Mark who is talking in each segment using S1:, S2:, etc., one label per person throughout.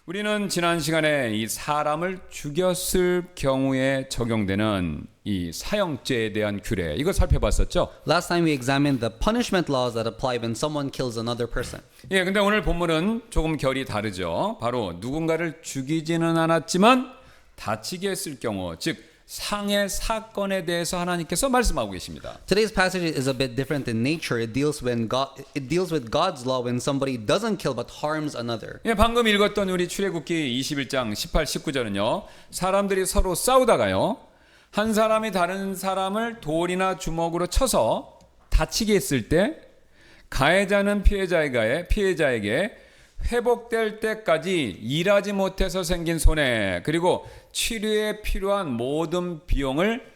S1: 우리는 지난 시간에 이 사람을 죽였을 경우에 적용되는 이 사형죄에 대한 규례 이거 살펴봤었죠.
S2: Last time we examined the punishment laws that apply when someone kills another person.
S1: 예, 근데 오늘 본문은 조금 결이 다르죠. 바로 누군가를 죽이지는 않았지만 다치게 했을 경우, 즉 상해 사건에 대해서 하나님께서 말씀하고 계십니다.
S2: Today's passage is a bit different in nature. It deals with God's law when somebody doesn't kill but harms another.
S1: 예, 방금 읽었던 우리 출애굽기 21장 18, 19절은요. 사람들이 서로 싸우다가요. 한 사람이 다른 사람을 돌이나 주먹으로 쳐서 다치게 했을 때 가해자는 피해자에게 회복될 때까지 일하지 못해서 생긴 손해 그리고 치료에 필요한 모든 비용을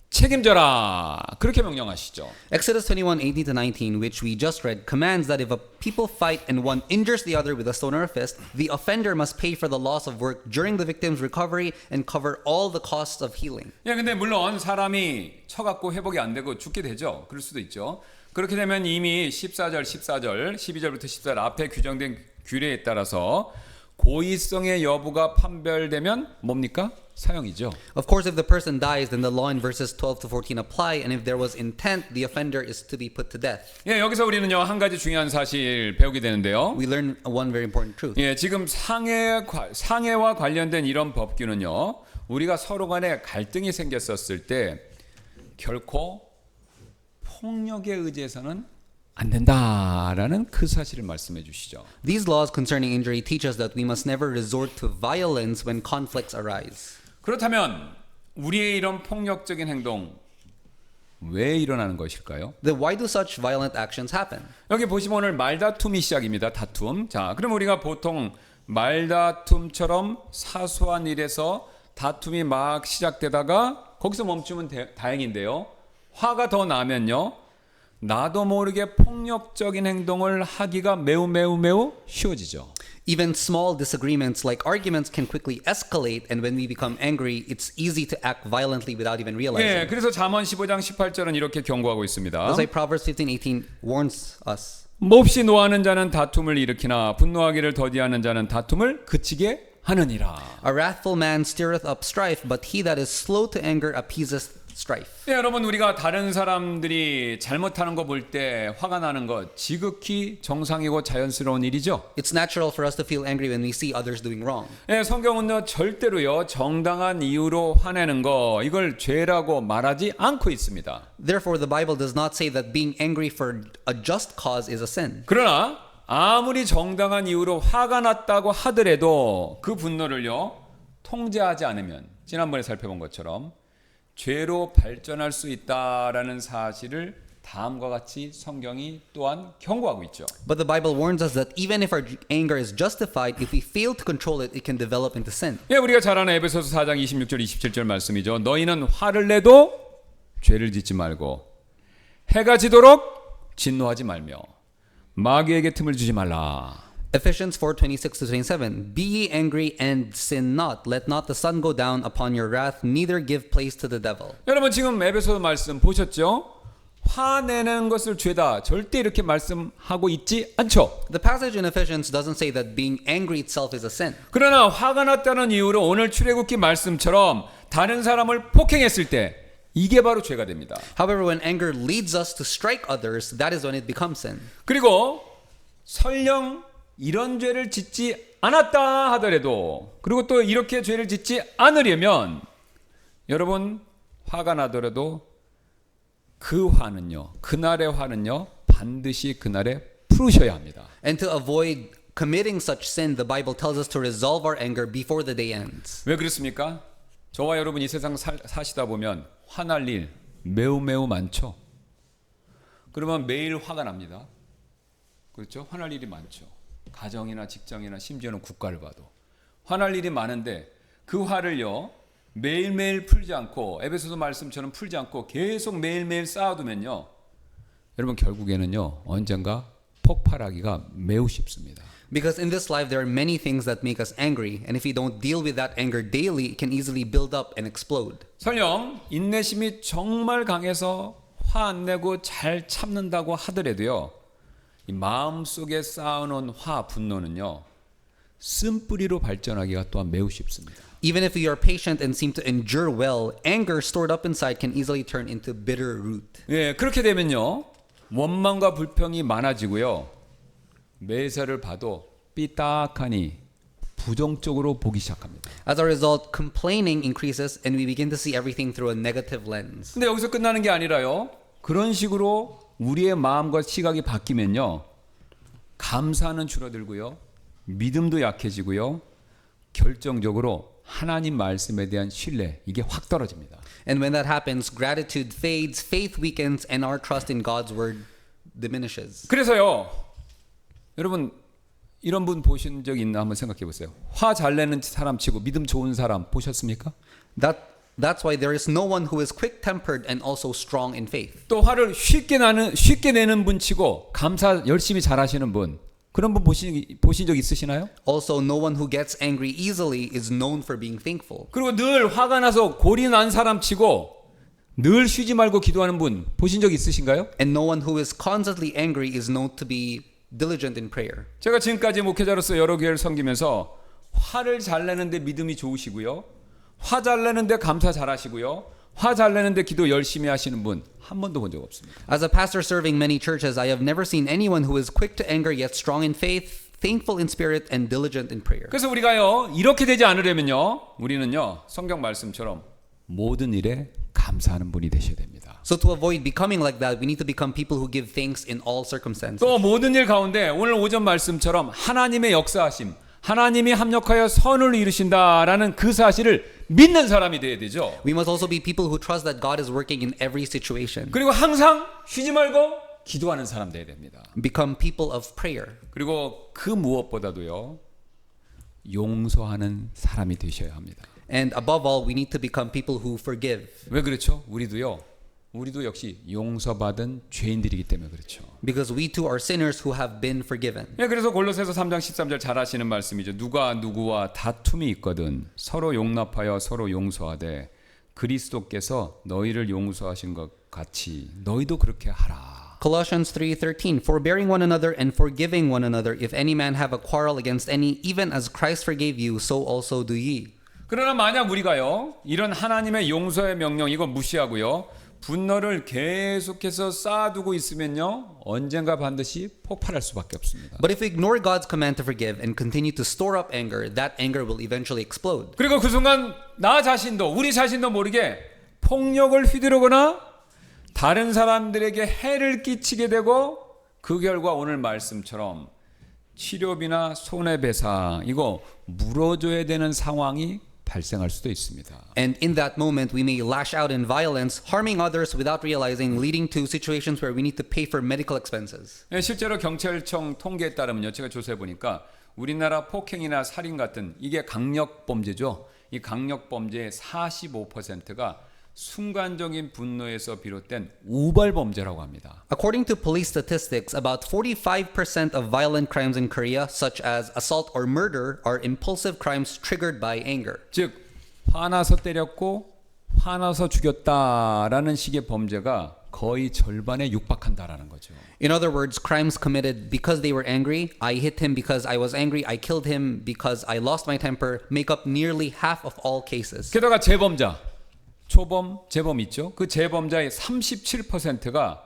S1: 책임져라. 그렇게 명령하시죠.
S2: Exodus 21:18-19, which we just read, commands that if a people fight and one injures the other with a stone or a fist, the offender must pay for the loss of work during the victim's recovery and cover all the costs of healing.
S1: 예, 근데 물론 사람이 쳐갖고 회복이 안 되고 죽게 되죠. 그럴 수도 있죠. 그렇게 되면 이미 14절, 12절부터 14절 앞에 규정된 규례에 따라서 고의성의 여부가 판별되면 뭡니까? 사형이죠.
S2: Of course, if the person dies, then the law in verses 12 to 14 apply, and if there was intent, the offender is to be put to death.
S1: 예, 여기서 우리는요 한 가지 중요한 사실 배우게 되는데요.
S2: We learn one very important truth.
S1: 예, 지금 상해와 관련된 이런 법규는요, 우리가 서로 간에 갈등이 생겼었을 때 결코 폭력에 의지해서는 안 된다라는 그 사실을 말씀해 주시죠.
S2: These laws concerning injury teach us that we must never resort to violence when conflicts arise.
S1: 그렇다면 우리의 이런 폭력적인 행동 왜 일어나는 것일까요?
S2: Then why do such violent actions happen?
S1: 여기 보시면 오늘 말다툼이 시작입니다. 다툼. 자, 그럼 우리가 보통 말다툼처럼 사소한 일에서 다툼이 막 시작되다가 거기서 멈추면 다행인데요. 화가 더 나면요. 나도 모르게 폭력적인 행동을 하기가 매우 쉬워지죠.
S2: Even small disagreements like arguments can quickly escalate, and when we become angry, it's easy to act violently without even realizing.
S1: 예, 그래서 잠언 15장 18절은 이렇게 경고하고 있습니다.
S2: That's why Proverbs 15:18 warns us.
S1: 몹시 노하는 자는 다툼을 일으키나 분노하기를 더디하는 자는 다툼을 그치게 하느니라.
S2: A wrathful man stirreth up strife, but he that is slow to anger appeaseth strife.
S1: 네, 여러분 우리가 다른 사람들이 잘못하는 거 볼 때 화가 나는 것 지극히 정상이고 자연스러운 일이죠.
S2: It's natural for us to feel angry when we see others doing wrong.
S1: 네, 성경은요 절대로요 정당한 이유로 화내는 거 이걸 죄라고 말하지 않고 있습니다.
S2: Therefore, the Bible does not say that being angry for a just cause is a sin.
S1: 그러나 아무리 정당한 이유로 화가 났다고 하더라도 그 분노를요 통제하지 않으면 지난번에 살펴본 것처럼 죄로 발전할 수 있다라는 사실을 다음과 같이 성경이 또한 경고하고 있죠.
S2: But the Bible warns us that even if our anger is justified, if we fail to control it, it can develop into sin.
S1: 예, 우리가 잘 아는 에베소서 4장 26절 27절 말씀이죠. 너희는 화를 내도 죄를 짓지 말고 해가 지도록 진노하지 말며 마귀에게 틈을 주지 말라.
S2: Ephesians 4:26-27 Be ye angry and sin not. Let not the sun go down upon your wrath, neither give place to the devil.
S1: 여러분 지금 에베소서 말씀 보셨죠? 화내는 것을 죄다 절대 이렇게 말씀하고 있지 않죠.
S2: The passage in Ephesians doesn't say that being angry itself is a sin.
S1: 그러나 화가 났다는 이유로 오늘 출애굽기 말씀처럼 다른 사람을 폭행했을 때 이게 바로 죄가 됩니다.
S2: However, when anger leads us to strike others, that is when it becomes sin.
S1: 그리고 설령 이런 죄를 짓지 않았다 하더라도 그리고 또 이렇게 죄를 짓지 않으려면 여러분 화가 나더라도 그 화는요 그날의 화는요 반드시 그날에 풀으셔야 합니다.
S2: And to avoid committing such sin, the Bible tells us to resolve our anger before the day ends.
S1: 왜 그렇습니까? 저와 여러분 이 세상 사시다 보면 화날 일 매우 많죠. 그러면 매일 화가 납니다. 그렇죠? 화날 일이 많죠. 가정이나 직장이나 심지어는 국가를 봐도 화날 일이 많은데 그 화를요 매일매일 풀지 않고 에베소서 말씀처럼 풀지 않고 계속 매일매일 쌓아두면요 여러분 결국에는요 언젠가 폭발하기가 매우 쉽습니다.
S2: Because in this life there are many things that make us angry, and if we don't deal with that anger daily, it can easily build up and explode.
S1: 설령 인내심이 정말 강해서 화 안 내고 잘 참는다고 하더라도요 이 마음속에 쌓아놓은 화, 분노는요 쓴뿌리로 발전하기가 또한 매우 쉽습니다.
S2: Even if we are patient and seem to endure well, anger stored up inside can easily turn into bitter root.
S1: 예, 그렇게 되면요. 원망과 불평이 많아지고요. 매사를 봐도 삐딱하니 부정적으로 보기 시작합니다.
S2: As a result, complaining increases and we begin to see everything through a negative lens.
S1: 근데 여기서 끝나는 게 아니라요. 그런 식으로 우리의 마음과 시각이 바뀌면요. 감사는 줄어들고요. 믿음도 약해지고요. 결정적으로 하나님 말씀에 대한 신뢰 이게 확 떨어집니다.
S2: And when that happens, gratitude fades, faith weakens, and our trust in God's word diminishes.
S1: 그래서요. 여러분 이런 분 보신 적 있나 한번 생각해 보세요. 화 잘 내는 사람 치고 믿음 좋은 사람 보셨습니까?
S2: That's why there is no one who is quick-tempered and also strong in faith.
S1: 또 화를 쉽게 내는 분 치고 감사 열심히 잘하시는 분 그런 분 보신 적 있으시나요?
S2: Also, no one who gets angry easily is known for being thankful.
S1: 그리고 늘 화가 나서 골이 난 사람 치고 늘 쉬지 말고 기도하는 분 보신 적 있으신가요?
S2: And no one who is constantly angry is known to be diligent in prayer.
S1: 제가 지금까지 목회자로서 여러 교회를 섬기면서 화를 잘 내는데 믿음이 좋으시고요. 화 잘 내는데 감사 잘하시고요. 화 잘 내는데 기도 열심히 하시는 분 한 번도 본 적 없습니다.
S2: As a pastor serving many churches, I have never seen anyone who is quick to anger yet strong in faith, thankful in spirit, and diligent in prayer.
S1: 그래서 우리가요 이렇게 되지 않으려면요 우리는요 성경 말씀처럼 모든 일에 감사하는 분이 되셔야 됩니다.
S2: So to avoid becoming like that, we need to become people who give thanks in all circumstances.
S1: 또 모든 일 가운데 오늘 오전 말씀처럼 하나님의 역사하심, 하나님이 합력하여 선을 이루신다라는 그 사실을 믿는 사람이 되어야 되죠.
S2: We must also be people who trust that God is working in every situation.
S1: 그리고 항상 쉬지 말고 기도하는 사람 되어야 됩니다.
S2: Become people of prayer.
S1: 그리고 그 무엇보다도요 용서하는 사람이 되셔야 합니다.
S2: And above all, we need to become people who forgive.
S1: 왜 그렇죠? 우리도 역시 용서받은 죄인들이기 때문에 그렇죠.
S2: Because we too are sinners who have been forgiven.
S1: 예, 그래서 골로새서 3장 13절 잘 하시는 말씀이죠. 누가 누구와 다툼이 있거든 서로 용납하여 서로 용서하되 그리스도께서 너희를 용서하신 것 같이 너희도 그렇게 하라.
S2: Colossians 3:13 Forbearing one another and forgiving one another if any man have a quarrel against any even as Christ forgave you so also do ye.
S1: 그러나 만약 우리가요 이런 하나님의 용서의 명령 이거 무시하고요 분노를 계속해서 쌓아두고 있으면요 언젠가 반드시 폭발할 수밖에 없습니다.
S2: But if we ignore God's command to forgive and continue to store up anger, that anger will eventually explode.
S1: 그리고 그 순간 나 자신도 우리 자신도 모르게 폭력을 휘두르거나 다른 사람들에게 해를 끼치게 되고 그 결과 오늘 말씀처럼 치료비나 손해배상 이거 물어줘야 되는 상황이 발생할 수도 있습니다.
S2: And in that moment, we may lash out in violence, harming others without realizing, leading to situations where we need to pay for medical expenses.
S1: 실제로 경찰청 통계에 따르면요, 제가 조사해 보니까 우리나라 폭행이나 살인 같은 이게 강력 범죄죠. 이 강력 범죄의 45%가 순간적인 분노에서 비롯된 우발 범죄라고 합니다.
S2: According to police statistics, about 45% of violent crimes in Korea, such as assault or murder, are impulsive crimes triggered by anger.
S1: 즉 화나서 때렸고 화나서 죽였다라는 식의 범죄가 거의 절반에 육박한다라는 거죠.
S2: In other words, crimes committed because they were angry, I hit him because I was angry, I killed him because I lost my temper, make up nearly half of all cases.
S1: 게다가 재범자 초범, 재범 있죠? 그 재범자의 37%가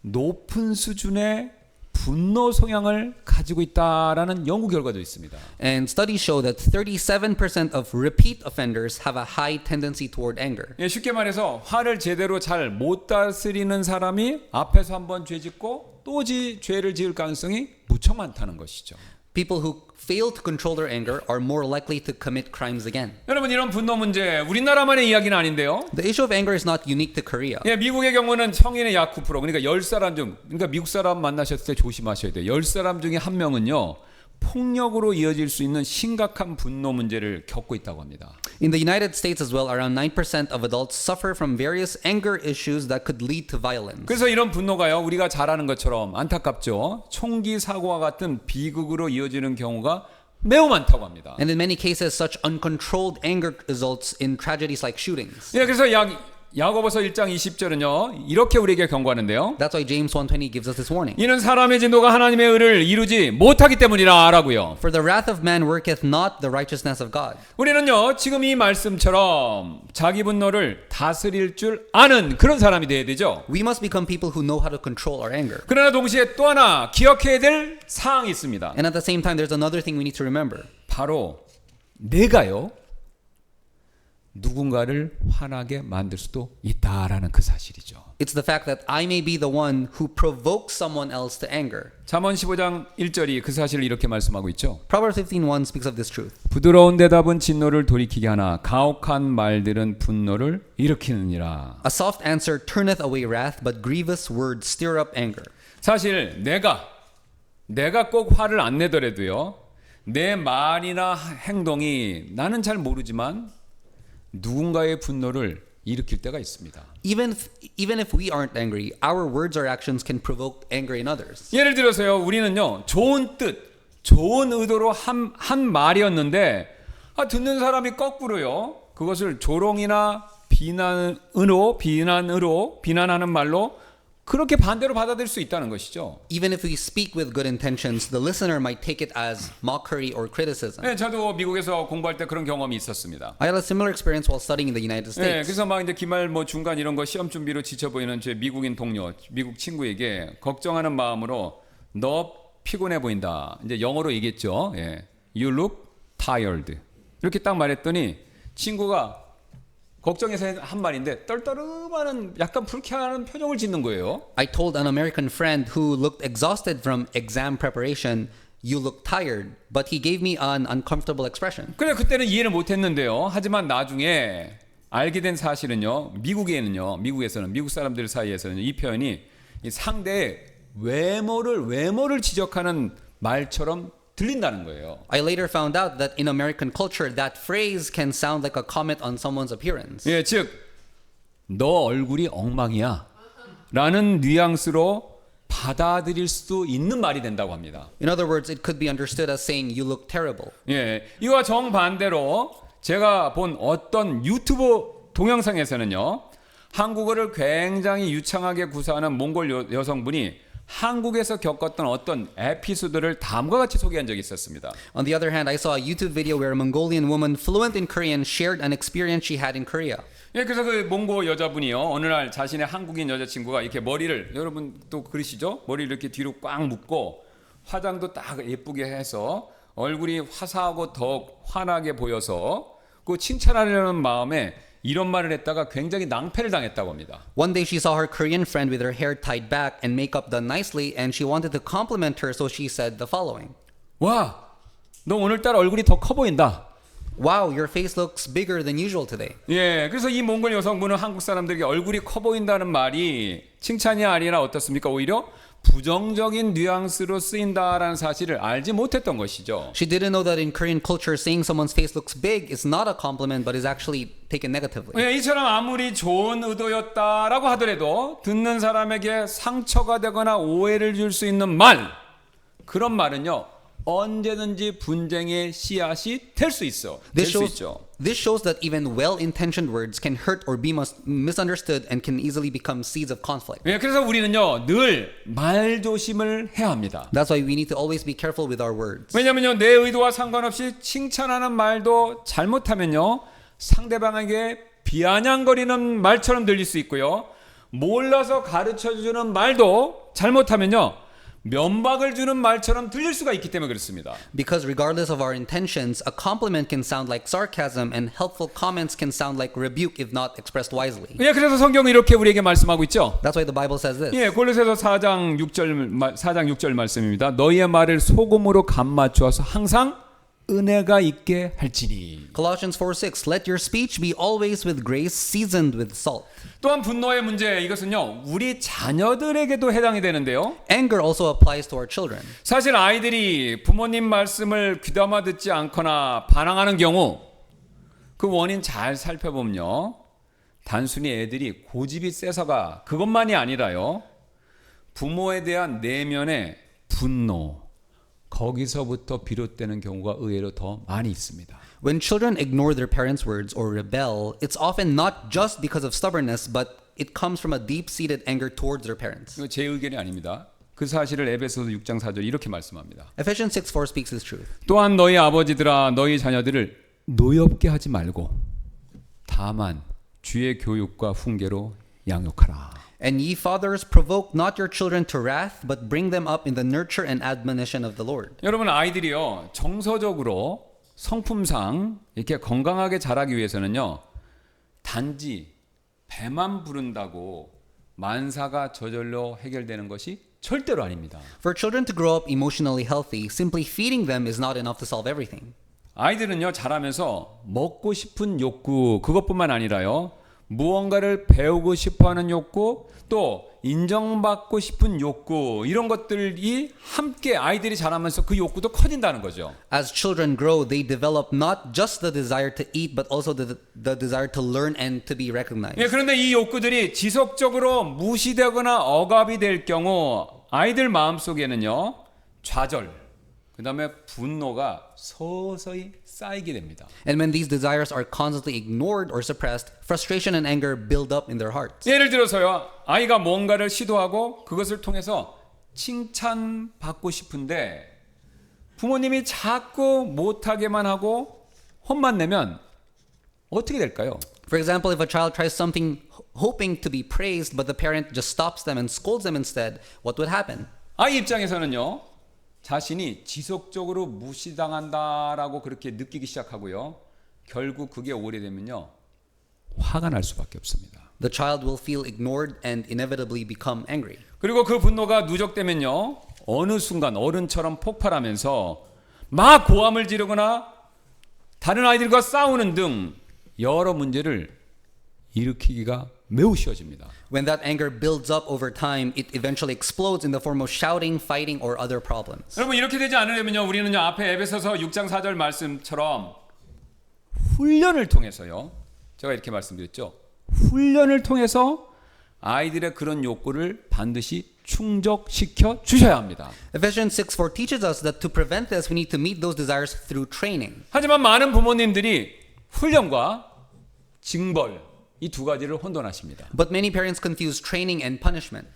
S1: 높은 수준의 분노 성향을 가지고 있다라는 연구 결과도 있습니다.
S2: And studies show that 37% of repeat offenders have a high tendency toward anger.
S1: 예, 쉽게 말해서 화를 제대로 잘 못 다스리는 사람이 앞에서 한번 죄 짓고 또 죄를 지을 가능성이 무척 많다는 것이죠.
S2: People who fail to control their anger are more likely to commit crimes again.
S1: 여러분 이런 분노 문제 우리나라만의 이야기는 아닌데요.
S2: The issue of anger is not unique to Korea.
S1: 예, 미국의 경우는 성인의 약 9% 그러니까 10사람 중 그러니까 미국 사람 만나셨을 때 조심하셔야 돼요. 10사람 중에 한 명은요. 폭력으로 이어질 수 있는 심각한 분노 문제를 겪고 있다고 합니다.
S2: In the United States as well, around 9% of adults suffer from various anger issues that could lead to violence.
S1: 그래서 이런 분노가요. 우리가 잘 아는 것처럼 안타깝죠. 총기 사고와 같은 비극으로 이어지는 경우가 매우 많다고 합니다.
S2: And in many cases, such uncontrolled anger results in tragedies like shootings.
S1: 예, 그래서 약 야고보서 1장 20절은요. 이렇게 우리에게 경고하는데요.
S2: That's why James 1:20 gives us this warning.
S1: 이는 사람의 진노가 하나님의 의를 이루지 못하기 때문이라라고요.
S2: For the wrath of man worketh not the righteousness of God.
S1: 우리는요. 지금 이 말씀처럼 자기 분노를 다스릴 줄 아는 그런 사람이 돼야 되죠.
S2: We must become people who know how to control our anger.
S1: 그러나 동시에 또 하나 기억해야 될 사항이 있습니다.
S2: And at the same time, there's another thing we need to remember.
S1: 바로 내가요. 누군가를 화나게 만들 수도 있다라는 그 사실이죠.
S2: It's the fact that I may be the one who provokes someone else to anger.
S1: 잠언 15장 1절이 그 사실을 이렇게 말씀하고 있죠.
S2: Proverbs 15:1 speaks of this truth.
S1: 부드러운 대답은 진노를 돌이키게 하나 가혹한 말들은 분노를 일으키느니라.
S2: A soft answer turneth away wrath, but grievous words stir up anger.
S1: 사실 내가 꼭 화를 안 내더라도요. 내 말이나 행동이 나는 잘 모르지만 누군가의 분노를 일으킬 때가 있습니다.
S2: Even if we aren't angry, our words or actions can provoke anger in others.
S1: 예를 들어서요. 우리는요. 좋은 뜻, 좋은 의도로 한 말이었는데 듣는 사람이 거꾸로요. 그것을 조롱이나 비난으로 비난하는 말로 그렇게 반대로 받아들일 수 있다는 것이죠.
S2: Even if we speak with good intentions, the listener might take it as mockery or criticism.
S1: 네, 저도 미국에서 공부할 때 그런 경험이 있었습니다.
S2: I had a similar experience while studying in the United
S1: 네,
S2: States.
S1: 그래서 막 이제 기말 중간 이런 거 시험 준비로 지쳐 보이는 제 미국인 동료, 미국 친구에게 걱정하는 마음으로 너 피곤해 보인다. 이제 영어로 얘기했죠. 예. You look tired. 이렇게 딱 말했더니 친구가 걱정해서 한 말인데 떨떠름하는 약간 불쾌한 표정을 짓는 거예요.
S2: I told an American friend who looked exhausted from exam preparation, "You look tired," but he gave me an uncomfortable expression.
S1: 그래 그때는 이해를 못했는데요. 하지만 나중에 알게 된 사실은요. 미국에서는 미국 사람들 사이에서는 이 표현이 이 상대의 외모를 지적하는 말처럼 들린다는 거예요.
S2: I later found out that in American culture, that phrase can sound like a comment on someone's appearance.
S1: 예, 즉 너 얼굴이 엉망이야 라는 뉘앙스로 받아들일 수도 있는 말이 된다고 합니다.
S2: In other words, it could be understood as saying, "You look terrible."
S1: 예, 이와 정반대로 제가 본 어떤 유튜브 동영상에서는요. 한국어를 굉장히 유창하게 구사하는 몽골 여성분이 한국에서 겪었던 어떤 에피소드를 다음과 같이 소개한 적이 있었습니다.
S2: On the other hand, I saw a YouTube video where a Mongolian woman fluent in Korean shared an experience she had in Korea.
S1: 예, 그래서 그 몽고 여자분이요. 어느 날 자신의 한국인 여자친구가 이렇게 머리를 여러분 또 그러시죠? 머리를 이렇게 뒤로 꽉 묶고 화장도 딱 예쁘게 해서 얼굴이 화사하고 더욱 환하게 보여서 그 칭찬하려는 마음에 이런 말을 했다가 굉장히 낭패를 당했다고 합니다.
S2: One day she saw her Korean friend with her hair tied back and makeup done nicely, and she wanted to compliment her, so she said the following.
S1: 와, 너 오늘따라 얼굴이 더 커 보인다.
S2: Wow, your face looks bigger than usual today.
S1: 예, 그래서 이 몽골 여성분은 한국 사람들에게 얼굴이 커 보인다는 말이 칭찬이 아니라 어떻습니까? 오히려 부정적인 뉘앙스로 쓰인다라는 사실을 알지 못했던 것이죠.
S2: She didn't know that in Korean culture, saying someone's face looks big is not a compliment, but is actually taken negatively.
S1: 예, 이처럼 아무리 좋은 의도였다라고 하더라도 듣는 사람에게 상처가 되거나 오해를 줄 수 있는 말, 그런 말은요 언제든지 분쟁의 씨앗이 될 수 있어. 될 수 있죠.
S2: This shows that even well-intentioned words can hurt or be misunderstood and can easily become seeds of conflict.
S1: 예, 그래서 우리는요 늘 말조심을 해야 합니다.
S2: That's why we need to always be careful with our words.
S1: 왜냐면요 내 의도와 상관없이 칭찬하는 말도 잘못하면요 상대방에게 비아냥거리는 말처럼 들릴 수 있고요. 몰라서 가르쳐주는 말도 잘못하면요 면박을 주는 말처럼 들릴 수가 있기 때문에 그렇습니다.
S2: Because regardless of our intentions, a compliment can sound like sarcasm and helpful comments can sound like rebuke if not expressed wisely.
S1: 예, 그래서 성경은 이렇게 우리에게 말씀하고 있죠.
S2: That's why the Bible says this.
S1: 예, 골로새서 4장 6절 말씀입니다. 너희의 말을 소금으로 간 맞추어서 항상 은혜가 있게 할지니.
S2: Colossians 4:6 Let your speech be always with grace, seasoned with salt.
S1: 또한 분노의 문제 이것은요 우리 자녀들에게도 해당이 되는데요.
S2: Anger also applies to our children.
S1: 사실 아이들이 부모님 말씀을 귀담아 듣지 않거나 반항하는 경우 그 원인 잘 살펴보면요 단순히 애들이 고집이 세서가 그것만이 아니라요 부모에 대한 내면의 분노 거기서부터 비롯되는 경우가 의외로 더 많이 있습니다.
S2: When children ignore their parents' words or rebel, it's often not just because of stubbornness, but it comes from a deep-seated anger towards their parents.
S1: 이거 제 의견이 아닙니다. 그 사실을 에베소서 6장 4절 이렇게 말씀합니다.
S2: Ephesians 6:4 speaks this truth.
S1: 또한 너희 아버지들아 너희 자녀들을 노엽게 하지 말고 다만 주의 교육과 훈계로 양육하라.
S2: And ye fathers, provoke not your children to wrath, but bring them up in the nurture and admonition of the Lord.
S1: 여러분 아이들이요 정서적으로 성품상 이렇게 건강하게 자라기 위해서는요 단지 배만 부른다고 만사가 저절로 해결되는 것이 절대로 아닙니다.
S2: For children to grow up emotionally healthy, simply feeding them is not enough to solve everything.
S1: 아이들은요 자라면서 먹고 싶은 욕구 그것뿐만 아니라요 무언가를 배우고 싶어하는 욕구 또 인정받고 싶은 욕구 이런 것들이 함께 아이들이 자라면서 그 욕구도 커진다는 거죠.
S2: As children grow, they develop not just the desire to eat, but also the desire to learn and to be recognized.
S1: 예, 그런데 이 욕구들이 지속적으로 무시되거나 억압이 될 경우 아이들 마음속에는요 좌절 그 다음에 분노가 서서히 쌓이게 됩니다.
S2: And when these desires are constantly ignored or suppressed, frustration and anger build up in their hearts.
S1: 예를 들어서요 아이가 뭔가를 시도하고 그것을 통해서 칭찬받고 싶은데 부모님이 자꾸 못하게만 하고 혼만 내면 어떻게 될까요?
S2: For example, if a child tries something hoping to be praised, but the parent just stops them and scolds them instead, what would happen?
S1: 아이 입장에서는요 자신이 지속적으로 무시당한다라고 그렇게 느끼기 시작하고요 결국 그게 오래되면요 화가 날 수밖에 없습니다.
S2: The child will feel ignored and inevitably become angry.
S1: 그리고 그 분노가 누적되면요 어느 순간 어른처럼 폭발하면서 막 고함을 지르거나 다른 아이들과 싸우는 등 여러 문제를 일으키기가 매우 쉬워집니다.
S2: When that anger builds up over time, it eventually explodes in the form of shouting, fighting, or other problems.
S1: 여러분 이렇게 되지 않으려면요 우리는요 앞에 에베소서 6장 4절 말씀처럼 훈련을 통해서요 제가 이렇게 말씀드렸죠 훈련을 통해서 아이들의 그런 욕구를 반드시 충족시켜 주셔야 합니다.
S2: Ephesians 6:4 teaches us that to prevent this, we need to meet those desires through training.
S1: 하지만 많은 부모님들이 훈련과 징벌 이 두 가지를 혼돈하십니다.
S2: But many parents confuse training and punishment.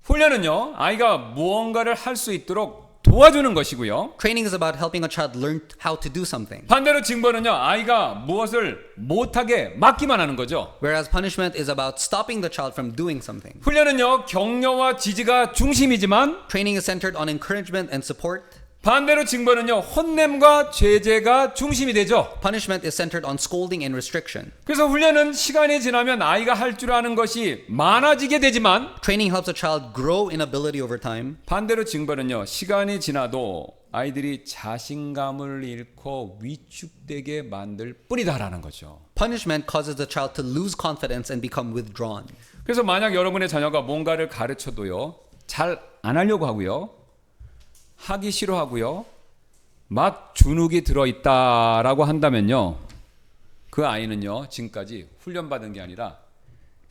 S1: 훈련은요 아이가 무언가를 할 수 있도록 도와주는 것이고요.
S2: Training is about helping a child learn how to do something,
S1: 반대로 징벌은요 아이가 무엇을 못하게 막기만 하는 거죠.
S2: whereas punishment is about stopping the child from doing something.
S1: 훈련은요 격려와 지지가 중심이지만
S2: Training is centered on encouragement and support.
S1: 반대로 징벌은요 혼냄과 제재가 중심이 되죠.
S2: Punishment is centered on scolding and restriction.
S1: 그래서 훈련은 시간이 지나면 아이가 할 줄 아는 것이 많아지게 되지만
S2: Training helps a child grow in ability over time.
S1: 반대로 징벌은요 시간이 지나도 아이들이 자신감을 잃고 위축되게 만들 뿐이다라는 거죠.
S2: Punishment causes the child to lose confidence and become withdrawn.
S1: 그래서 만약 여러분의 자녀가 뭔가를 가르쳐도요 잘 안 하려고 하고요 하기 싫어하고요 막 주눅이 들어있다라고 한다면요 그 아이는요 지금까지 훈련받은 게 아니라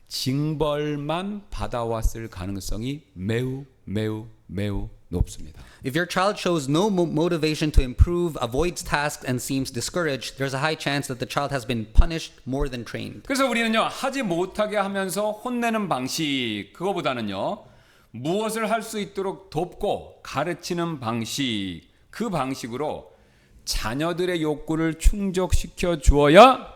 S1: 징벌만 받아왔을 가능성이 매우 높습니다.
S2: If your child shows no motivation to improve, avoids tasks, and seems discouraged, there's a high chance that the child has been punished more than trained.
S1: 그래서 우리는요 하지 못하게 하면서 혼내는 방식 그거보다는요 무엇을 할 수 있도록 돕고 가르치는 방식 그 방식으로 자녀들의 욕구를 충족시켜 주어야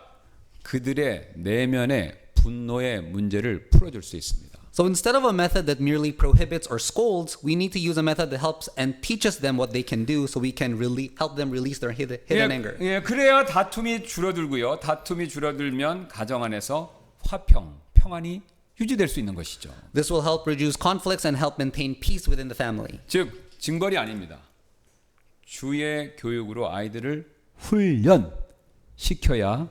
S1: 그들의 내면의 분노의 문제를 풀어줄 수 있습니다.
S2: So instead of a method that merely prohibits or scolds, we need to use a method that helps and teaches them what they can do so we can really help them release their hidden anger.
S1: 예, 그래야 다툼이 줄어들고요. 다툼이 줄어들면 가정 안에서 평안이 유지될 수 있는 것이죠.
S2: This will help reduce conflicts and help maintain peace within the family.
S1: 즉 징벌이 아닙니다. 주의 교육으로 아이들을 훈련시켜야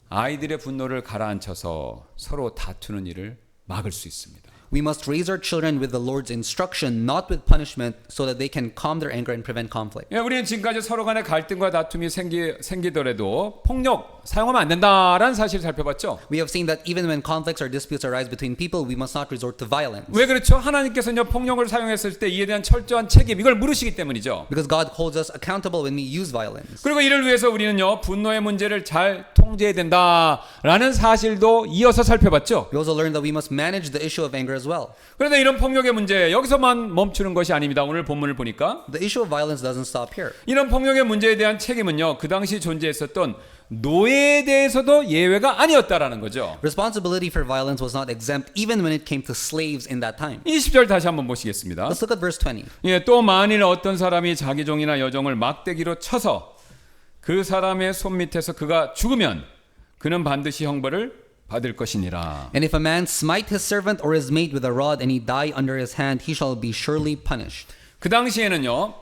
S1: 아이들의 분노를 가라앉혀서 서로 다투는 일을 막을 수 있습니다.
S2: We must raise our children with the Lord's instruction, not with punishment, so that they can calm their anger and prevent conflict.
S1: 예, 우리는 지금까지 서로 간의 갈등과 다툼이 생기더라도 폭력 사용하면 안 된다라는 사실을 살펴봤죠.
S2: We have seen that even when conflicts or disputes arise between people, we must not resort to violence.
S1: 왜 그렇죠? 하나님께서는요 폭력을 사용했을 때 이에 대한 철저한 책임 이걸 물으시기 때문이죠.
S2: Because God holds us accountable when we use violence.
S1: 그리고 이를 위해서 우리는요 분노의 문제를 잘 통제해야 된다라는 사실도 이어서 살펴봤죠.
S2: We also learned that we must manage the issue of anger as well.
S1: 그런데 이런 폭력의 문제 여기서만 멈추는 것이 아닙니다. 오늘 본문을 보니까
S2: The issue of violence doesn't stop here.
S1: 이런 폭력의 문제에 대한 책임은요 그 당시 존재했었던 노예에 대해서도 예외가 아니었다라는 거죠.
S2: Responsibility for violence was not exempt even when it came to slaves in that time.
S1: 20절 다시 한번 보시겠습니다.
S2: Let's look at verse 20.
S1: 예, 또 만일 어떤 사람이 자기 종이나 여종을 막대기로 쳐서 그 사람의 손 밑에서 그가 죽으면 그는 반드시 형벌을 받을 것이니라.
S2: And if a man smite his servant or his maid with a rod and he die under his hand, he shall be surely punished.
S1: 그 당시에는요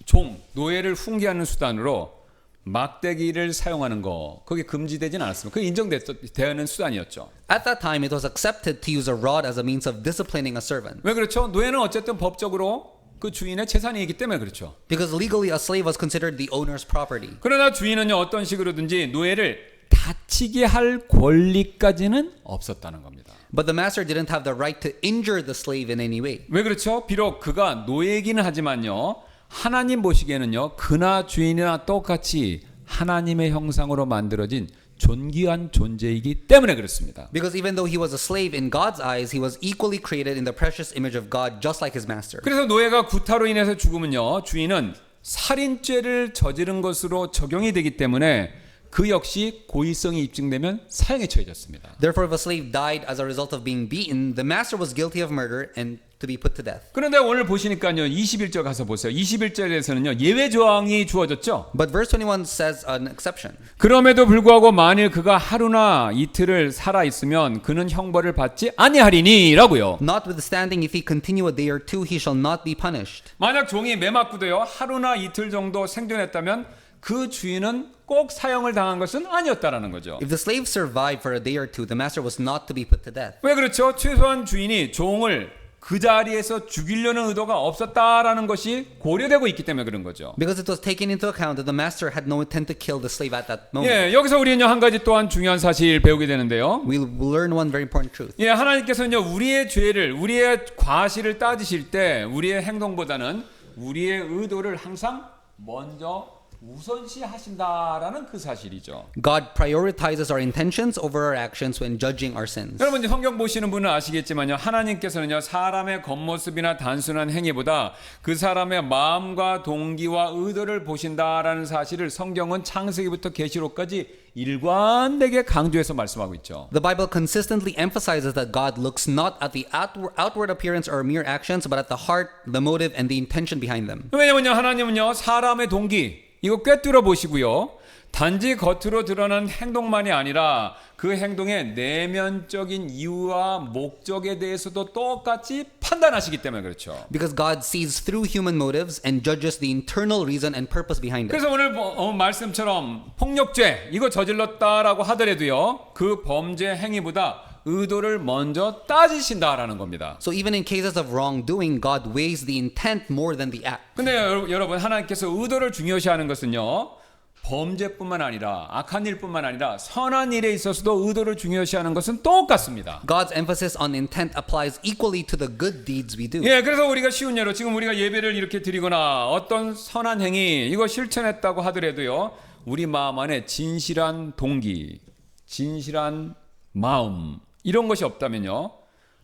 S1: 종 노예를 훈계하는 수단으로 막대기를 사용하는 거 그게 금지되진 않았습니다. 그게 인정되는 수단이었죠.
S2: At that time, it was accepted to use a rod as a means of disciplining a servant.
S1: 왜 그렇죠? 노예는 어쨌든 법적으로 그 주인의 재산이기 때문에 그렇죠.
S2: Because legally, a slave was considered the owner's property.
S1: 그러나 주인은요 어떤 식으로든지 노예를 다치게 할 권리까지는 없었다는 겁니다.
S2: But the master didn't have the right to injure the slave in any way.
S1: 왜 그렇죠? 비록 그가 노예이기는 하지만요 하나님 보시기에는요 그나 주인이나 똑같이 하나님의 형상으로 만들어진 존귀한 존재이기 때문에 그렇습니다.
S2: Because even though he was a slave in God's eyes, he was equally created in the precious image of God, just like his master.
S1: 그래서 노예가 구타로 인해서 죽으면요 주인은 살인죄를 저지른 것으로 적용이 되기 때문에 그 역시 고의성이 입증되면 사형에 처해졌습니다.
S2: Therefore, if a slave died as a result of being beaten, the master was guilty of murder and to be put to death.
S1: 그런데 오늘 보시니까요 21절 가서 보세요. 21절에서는요 예외 조항이 주어졌죠.
S2: But verse 21 says an exception.
S1: 그럼에도 불구하고 만일 그가 하루나 이틀을 살아 있으면 그는 형벌을 받지 아니하리니라고요.
S2: Notwithstanding, if he continue a day or two, he shall not be punished.
S1: 만약 종이 매맞고도요 하루나 이틀 정도 생존했다면 그 주인은 꼭 사형을 당한 것은 아니었다라는 거죠.
S2: If the slave survived for a day or two, the master was not to be put to death.
S1: 왜 그렇죠? 최소한 주인이 종을 그 자리에서 죽이려는 의도가 없었다라는 것이 고려되고 있기 때문에 그런 거죠.
S2: Because it was taken into account that the master had no intent to kill the slave at that moment.
S1: 예, 여기서 우리는요 한 가지 또한 중요한 사실 배우게 되는데요.
S2: We'll learn one very important truth.
S1: 예, 하나님께서는요 우리의 죄를 우리의 과실을 따지실 때 우리의 행동보다는 우리의 의도를 항상 먼저 우선시하신다라는 그 사실이죠.
S2: God prioritizes our intentions over our actions when judging our sins.
S1: 여러분 이제 성경 보시는 분은 아시겠지만요. 하나님께서는요. 사람의 겉모습이나 단순한 행위보다 그 사람의 마음과 동기와 의도를 보신다라는 사실을 성경은 창세기부터 계시록까지 일관되게 강조해서 말씀하고 있죠.
S2: The Bible consistently emphasizes that God looks not at the outward appearance or mere actions, but at the heart, the motive, and the intention behind them.
S1: 왜냐면요. 하나님은요. 사람의 동기 이거 꿰뚫어 보시고요. 단지 겉으로 드러난 행동만이 아니라 그 행동의 내면적인 이유와 목적에 대해서도 똑같이 판단하시기 때문에 그렇죠.
S2: Because God sees through human motives and judges the internal reason and purpose behind it.
S1: 그래서 오늘 말씀처럼 폭력죄 이거 저질렀다라고 하더라도요. 그 범죄 행위보다 의도를 먼저 따지신다라는 겁니다.
S2: So even in cases of wrongdoing, God weighs the intent more than the act.
S1: 근데 여러분 하나님께서 의도를 중요시하는 것은요. 범죄뿐만 아니라 악한 일뿐만 아니라 선한 일에 있어서도 의도를 중요시하는 것은 똑같습니다.
S2: God's emphasis on intent applies equally to the good deeds we do.
S1: 예, 그래서 우리가 쉬운 예로 지금 우리가 예배를 이렇게 드리거나 어떤 선한 행위 이거 실천했다고 하더라도요. 우리 마음 안에 진실한 동기, 진실한 마음 이런 것이 없다면요.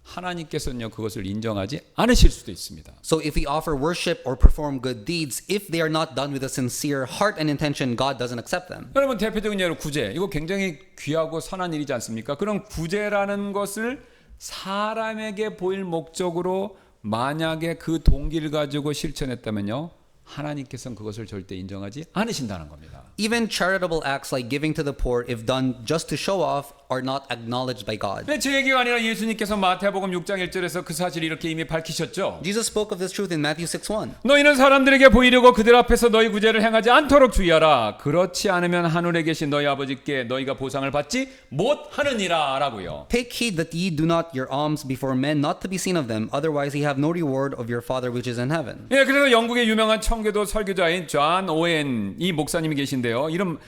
S1: 하나님께서는요 그것을 인정하지 않으실 수도 있습니다.
S2: So if we offer worship or perform good deeds, if they are not done with a sincere heart and intention, God doesn't accept them.
S1: 여러분 대표적인 예로 구제 이거 굉장히 귀하고 선한 일이지 않습니까? 그런 구제라는 것을 사람에게 보일 목적으로 만약에 그 동기를 가지고 실천했다면요. 하나님께서는 그것을 절대 인정하지 않으신다는 겁니다.
S2: Even charitable acts like giving to the poor, if done just to show off, are not acknowledged by God.
S1: 근데 제 얘기가 아니라 예수님께서 마태복음 6장 1절에서 그 사실을 이렇게 이미 밝히셨죠.
S2: Jesus spoke of this truth in Matthew 6:1.
S1: 너희는 사람들에게 보이려고 그들 앞에서 너희 구제를 행하지 않도록 주의하라. 그렇지 않으면 하늘에 계신 너희 아버지께 너희가 보상을 받지 못하느니라 라고요.
S2: Take heed that ye do not your alms before men, not to be seen of them, otherwise ye have no reward of your Father which is in heaven.
S1: 예, 그래서 영국의 유명한 청교도 설교자인 존 오웬 이 목사님이 계신데요. 이런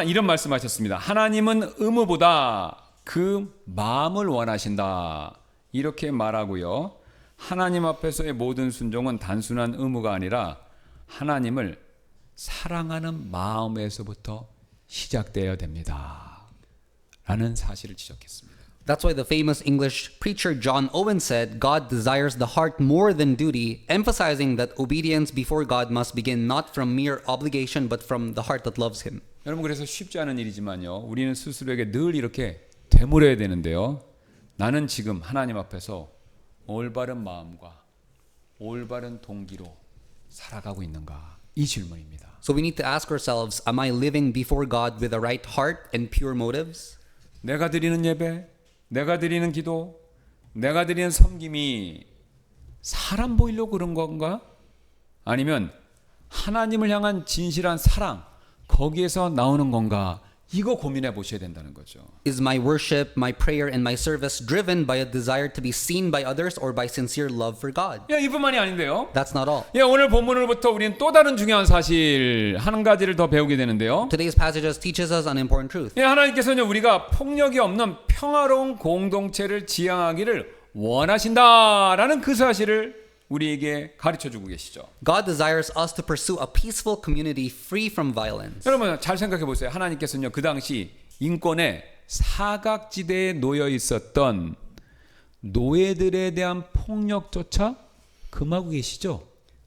S1: 이런 말씀하셨습니다. 하나님은 의무보다 그 마음을 원하신다. 이렇게 말하고요. 하나님 앞에서의 모든 순종은 단순한 의무가 아니라 하나님을 사랑하는 마음에서부터 시작되어야 됩니다. 라는 사실을 지적했습니다.
S2: That's why the famous English preacher John Owen said, God desires the heart more than duty, emphasizing that obedience before God must begin not from mere obligation but from the heart that loves Him.
S1: 여러분 그래서 쉽지 않은 일이지만요. 우리는 스스로에게 늘 이렇게 되물어야 되는데요. 나는 지금 하나님 앞에서 올바른 마음과 올바른 동기로 살아가고 있는가? 이 질문입니다.
S2: So we need to ask ourselves, am I living before God with the right heart and pure motives?
S1: 내가 드리는 예배, 내가 드리는 기도, 내가 드리는 섬김이 사람 보이려고 그런 건가? 아니면 하나님을 향한 진실한 사랑, 거기에서 나오는 건가? 이거 고민해 보셔야 된다는 거죠.
S2: Is my worship, my prayer, and my service driven by a desire to be seen by others or by sincere love for God?
S1: 이뿐만이 아닌데요.
S2: That's not all.
S1: 오늘 본문으로부터 우리는 또 다른 중요한 사실 한 가지를 더 배우게 되는데요.
S2: Today's passages teaches us an important truth.
S1: 하나님께서는 우리가 폭력이 없는 평화로운 공동체를 지향하기를 원하신다라는 그 사실을 우리에게 가르쳐주고 계시죠.
S2: God desires us to pursue a peaceful community free from violence.
S1: 여러분 잘 생각해 보세요. 하나님께서는요 그 당시 인권의 사각지대에 놓여 있었던 노예들에 대한 폭력조차 금하고 계시죠.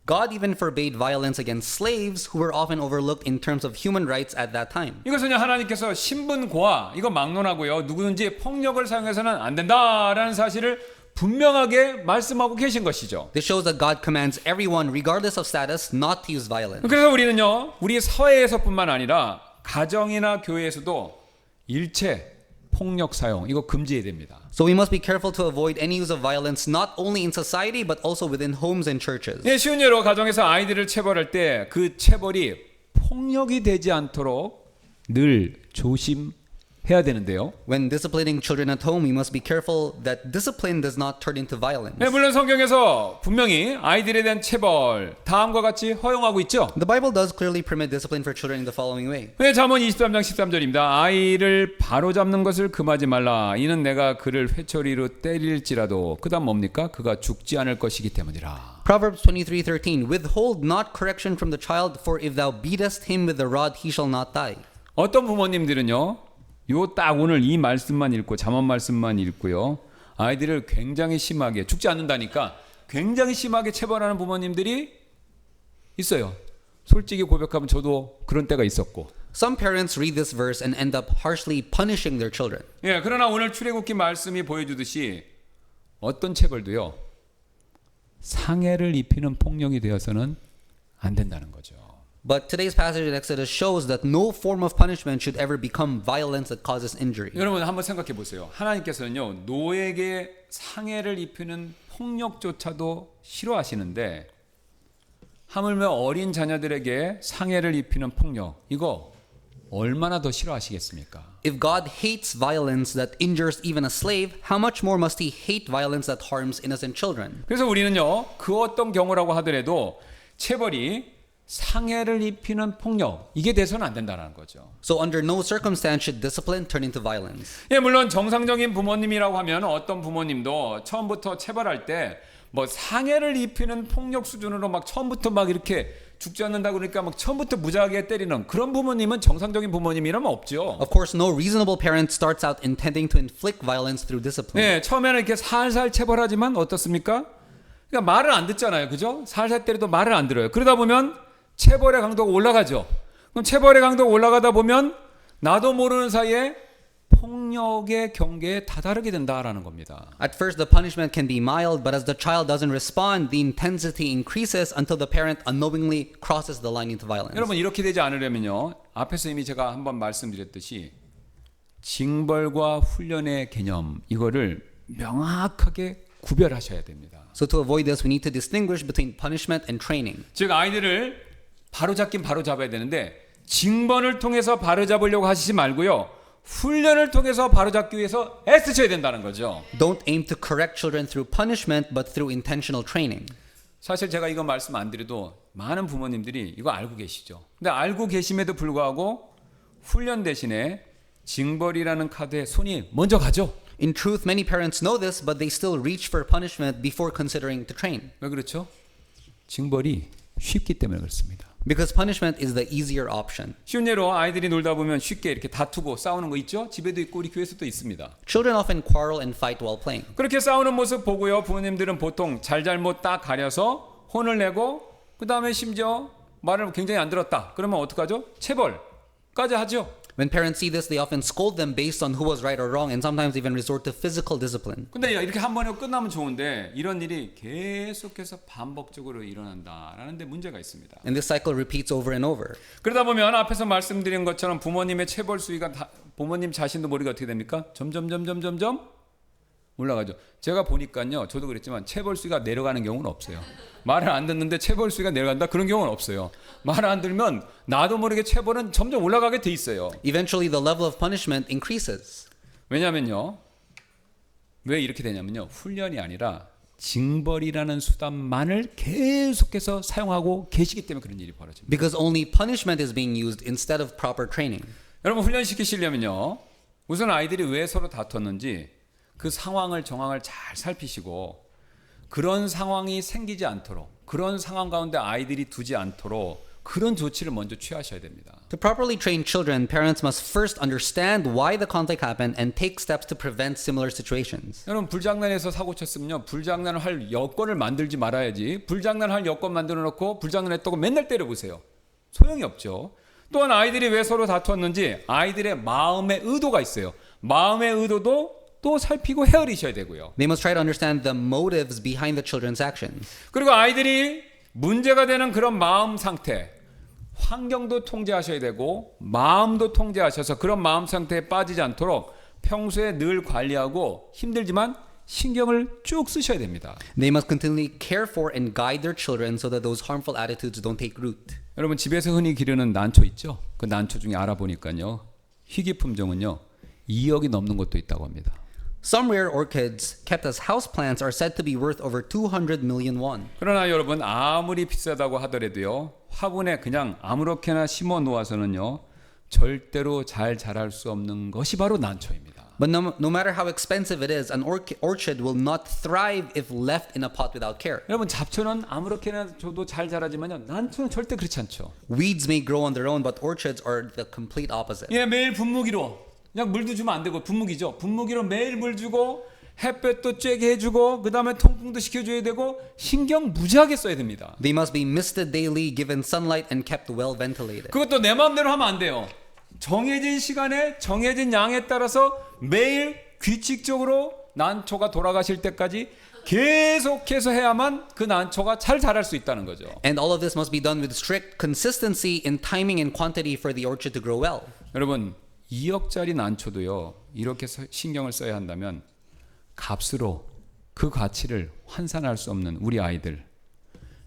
S2: God even forbade violence against slaves who were often overlooked in terms of human rights at that time.
S1: 이것은요 하나님께서 신분고하 이거 막론하고요 누구든지 폭력을 사용해서는 안 된다라는 사실을 분명하게 말씀하고 계신 것이죠.
S2: This shows that God commands everyone, regardless of status, not to use violence.
S1: 그래서 우리는요 우리 사회에서뿐만 아니라 가정이나 교회에서도 일체 폭력 사용 이거 금지해야 됩니다.
S2: So we must be careful to avoid any use of violence not only in society but also within homes and churches.
S1: 쉬운 예로 가정에서 아이들을 체벌할 때 그 체벌이 폭력이 되지 않도록 늘 조심해야 되는데요.
S2: When disciplining children at home, we must be careful that discipline does not turn into violence.
S1: 물론 성경에서 분명히 아이들에 대한 체벌 다음과 같이 허용하고 있죠.
S2: The Bible does clearly permit discipline for children in the following way.
S1: 잠언 23장 13절입니다. 아이를 바로잡는 것을 금하지 말라. 이는 내가 그를 회초리로 때릴지라도 그다음 뭡니까? 그가 죽지 않을 것이기 때문이라.
S2: Proverbs 23:13 Withhold not correction from the child, for if thou beatest him with the rod, he shall not die.
S1: 어떤 부모님들은요. 요 딱 오늘 이 말씀만 읽고 잠언 말씀만 읽고요. 아이들을 굉장히 심하게 죽지 않는다니까 굉장히 심하게 체벌하는 부모님들이 있어요. 솔직히 고백하면 저도 그런 때가 있었고.
S2: Some parents read this verse and end up harshly punishing their children.
S1: 그러나 오늘 출애굽기 말씀이 보여주듯이 어떤 체벌도요. 상해를 입히는 폭력이 되어서는 안 된다는 거죠.
S2: But today's passage in Exodus shows that no form of punishment should ever become violence that causes injury.
S1: 여러분 한번 생각해 보세요. 하나님께서는요. 노예에게 상해를 입히는 폭력조차도 싫어하시는데 하물며 어린 자녀들에게 상해를 입히는 폭력 이거 얼마나 더 싫어하시겠습니까?
S2: If God hates violence that injures even a slave, how much more must he hate violence that harms innocent children?
S1: 그래서 우리는요. 그 어떤 경우라고 하더라도 체벌이 상해를 입히는 폭력 이게 돼서는 안 된다는 거죠.
S2: So under no circumstance should discipline turn into violence.
S1: 물론 정상적인 부모님이라고 하면 어떤 부모님도 처음부터 체벌할 때 뭐 상해를 입히는 폭력 수준으로 막 처음부터 막 이렇게 죽지 않는다고 그러니까 막 처음부터 무지하게 때리는 그런 부모님은 정상적인 부모님이라면 없죠.
S2: Of course, no reasonable parent starts out intending to inflict violence through discipline.
S1: 처음에는 이렇게 살살 체벌하지만 어떻습니까? 그러니까 말을 안 듣잖아요. 그죠? 살살 때려도 말을 안 들어요. 그러다 보면 체벌의 강도가 올라가죠. 그럼 체벌의 강도가 올라가다 보면 나도 모르는 사이에 폭력의 경계에 다다르게 된다라는 겁니다.
S2: At first, the punishment can be mild, but as the child doesn't respond, the intensity increases until the parent unknowingly crosses the line into violence.
S1: 여러분 이렇게 되지 않으려면요. 앞에서 이미 제가 한번 말씀드렸듯이 징벌과 훈련의 개념 이거를 명확하게 구별하셔야 됩니다.
S2: So to avoid this, we need to distinguish between punishment and training.
S1: 즉 아이들을 바로잡긴 바로잡아야 되는데 징벌을 통해서 바로잡으려고 하시지 말고요. 훈련을 통해서 바로잡기 위해서 애쓰셔야 된다는 거죠.
S2: Don't aim to correct children through punishment, but through intentional training.
S1: 사실 제가 이거 말씀 안 드려도 많은 부모님들이 이거 알고 계시죠. 근데 알고 계심에도 불구하고 훈련 대신에 징벌이라는 카드에 손이 먼저 가죠.
S2: In truth, many parents know this, but they still reach for punishment before considering to train.
S1: 왜 그렇죠? 징벌이 쉽기 때문에 그렇습니다.
S2: Because punishment is the easier option.
S1: 쉬운 예로 아이들이 놀다 보면 쉽게 이렇게 다투고 싸우는 거 있죠? 집에도 있고 우리 교회에서도 있습니다.
S2: Children often quarrel and fight while playing.
S1: 그렇게 싸우는 모습 보고요. 부모님들은 보통 잘잘못 딱 가려서 혼을 내고 그 다음에 심지어 말을 굉장히 안 들었다. 그러면 어떡하죠? 체벌까지 하죠.
S2: When parents see this, they often scold them based on who was right or wrong and sometimes even resort to physical discipline.
S1: 근데 이렇게 한 번에 끝나면 좋은데 이런 일이 계속해서 반복적으로 일어난다라는 데 문제가 있습니다.
S2: And this cycle repeats over and over.
S1: 그러다 보면 앞에서 말씀드린 것처럼 부모님의 체벌 수위가 부모님 자신도 모르게 어떻게 됩니까? 점점 올라가죠. 제가 보니까요, 저도 그랬지만 체벌 수위가 내려가는 경우는 없어요. 말을 안 듣는데 체벌 수위가 내려간다 그런 경우는 없어요. 말을 안 들면 나도 모르게 체벌은 점점 올라가게 돼 있어요.
S2: Eventually, the level of punishment increases.
S1: 왜냐면요, 왜 이렇게 되냐면요, 훈련이 아니라 징벌이라는 수단만을 계속해서 사용하고 계시기 때문에 그런 일이 벌어집니다.
S2: Because only punishment is being used instead of proper training.
S1: 여러분 훈련시키시려면요, 우선 아이들이 왜 서로 다퉜는지 그 상황을 정황을 잘 살피시고 그런 상황이 생기지 않도록, 그런 상황 가운데 아이들이 두지 않도록 그런 조치를 먼저 취하셔야 됩니다.
S2: To properly train children, parents must first understand why the conflict happened and take steps to prevent similar situations.
S1: 여러분 불장난에서 사고 쳤으면요, 불장난을 할 여건을 만들지 말아야지. 불장난을 할 여건 만들어 놓고 불장난했다고 맨날 때려보세요. 소용이 없죠. 또한 아이들이 왜 서로 다투었는지 아이들의 마음의 의도가 있어요. 마음의 의도도 또 살피고 헤아리셔야 되고요.
S2: They must try to understand the motives behind the children's actions.
S1: 그리고 아이들이 문제가 되는 그런 마음 상태, 환경도 통제하셔야 되고 마음도 통제하셔서 그런 마음 상태에 빠지지 않도록 평소에 늘 관리하고 힘들지만 신경을 쭉 쓰셔야 됩니다.
S2: They must continually care for and guide their children so that those harmful attitudes don't take root.
S1: 여러분 집에서 흔히 기르는 난초 있죠? 그 난초 중에 알아보니까요, 희귀 품종은요 2억이 넘는 것도 있다고 합니다.
S2: Some rare orchids kept as houseplants are said to be worth over 200 million won.
S1: 그러나 여러분 아무리 비싸다고 하더라도요, 화분에 그냥 아무렇게나 심어 놓아서는요 절대로 잘 자랄 수 없는 것이 바로 난초입니다.
S2: But no matter how expensive it is, an orchid will not thrive if left in a pot without care.
S1: 여러분 잡초는 아무렇게나 줘도 잘 자라지만요, 난초는 절대 그렇지 않죠.
S2: Weeds may grow on their own, but orchids are the complete opposite.
S1: 예, 매일 분무기로 그냥 물도 주면 안 되고, 분무기죠. 분무기로 매일 물 주고 햇볕도 쬐게 해주고 그 다음에 통풍도 시켜줘야 되고 신경 무지하게 써야 됩니다.
S2: They must be misted daily, given sunlight, and kept well ventilated.
S1: 그것도 내 마음대로 하면 안 돼요. 정해진 시간에 정해진 양에 따라서 매일 규칙적으로 난초가 돌아가실 때까지 계속해서 해야만 그 난초가 잘 자랄 수 있다는 거죠.
S2: And all of this must be done with strict consistency in timing and quantity for the orchid to grow well.
S1: 여러분 2억짜리 난초도요 이렇게 신경을 써야 한다면 값으로 그 가치를 환산할 수 없는 우리 아이들,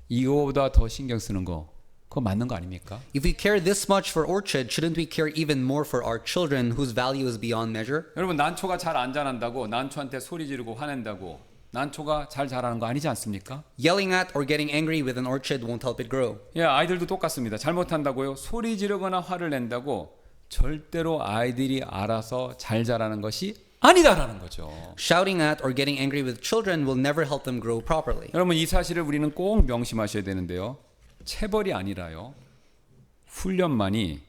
S1: 이거보다 더 신경 쓰는 거 그거 맞는 거 아닙니까?
S2: If we care this much for orchid, shouldn't we care even more for our children whose value is beyond measure?
S1: 여러분 난초가 잘 안 자란다고 난초한테 소리 지르고 화낸다고 난초가 잘 자라는 거 아니지 않습니까?
S2: Yelling at or getting angry with an orchid won't help it grow.
S1: 예, 아이들도 똑같습니다. 잘못한다고요 소리 지르거나 화를 낸다고 절대로 아이들이 알아서 잘 자라는 것이 아니다라는 거죠.
S2: Shouting at or getting angry with children will never help them grow properly.
S1: 여러분 이 사실을 우리는 꼭 명심하셔야 되는데요, 체벌이 아니라요 훈련만이